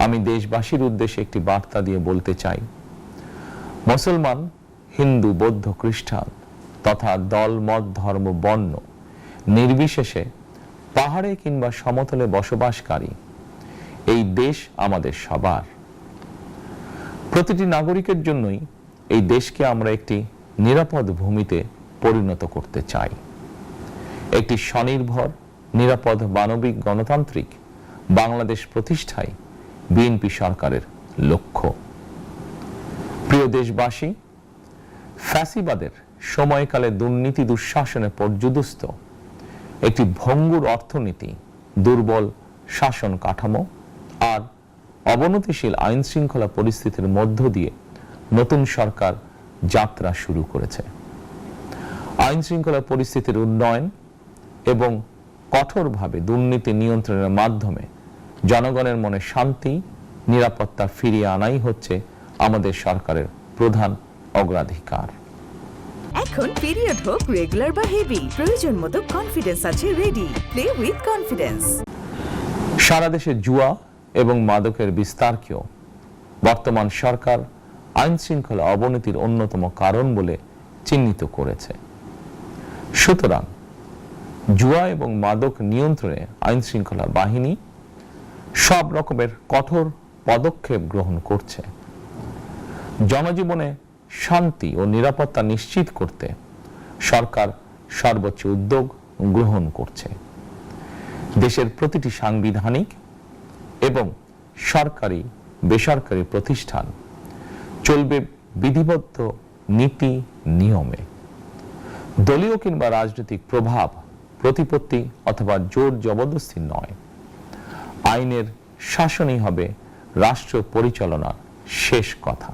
আমি দেশবাসীর উদ্দেশ্যে একটি বার্তা দিয়ে বলতে চাই, মুসলমান, হিন্দু, বৌদ্ধ, খ্রিস্টান তথা দল, মত, ধর্ম, বর্ণ নির্বিশেষে পাহাড়ে কিংবা সমতলে বসবাসকারী এই দেশ আমাদের সবার। প্রতিটি নাগরিকের জন্যই এই দেশকে আমরা একটি নিরাপদ ভূমিতে পরিণত করতে চাই, একটি স্বনির্ভর, নিরাপদ, মানবিক, গণতান্ত্রিক বাংলাদেশ প্রতিষ্ঠাই বিএনপি সরকারের লক্ষ্য। প্রিয় দেশবাসী, ফ্যাসিবাদের সময়কালে দুর্নীতি দুঃশাসনে পর্যুদস্ত একটি ভঙ্গুর অর্থনীতি, দুর্বল শাসন কাঠামো আর অবনতিশীল আইন শৃঙ্খলা পরিস্থিতির মধ্য দিয়ে নতুন সরকার যাত্রা শুরু করেছে। আইন শৃঙ্খলা পরিস্থিতির উন্নয়ন এবং কঠোরভাবে দুর্নীতি নিয়ন্ত্রণের মাধ্যমে জনগণের মনে শান্তি, নিরাপত্তা ফিরিয়ে আনাই হচ্ছে আমাদের সরকারের প্রধান অগ্রাধিকার। এখন পিরিয়ড হোক রেগুলার বা হেভি, প্রয়োজন মতো কনফিডেন্স আছে রেডি। Play with confidence. সারা দেশে জুয়া এবং মাদকের বিস্তারকেও বর্তমান সরকার আইন শৃঙ্খলা অবনতির অন্যতম কারণ বলে চিহ্নিত করেছে। সুতরাং জুয়া এবং মাদক নিয়ন্ত্রণে আইন শৃঙ্খলা বাহিনী সব রকমের কঠোর পদক্ষেপ গ্রহণ করছে। জনজীবনে শান্তি ও নিরাপত্তা নিশ্চিত করতে সরকার সর্বোচ্চ উদ্যোগ গ্রহণ করছে। দেশের প্রতিটি সাংবিধানিক এবং সরকারি বেসরকারি প্রতিষ্ঠান চলবে বিধিবদ্ধ নীতি নিয়মে। দলীয় কিংবা রাজনৈতিক প্রভাব, প্রতিপত্তি অথবা জোর জবরদস্তি নয়, আইনের শাসনই হবে রাষ্ট্র পরিচালনার শেষ কথা।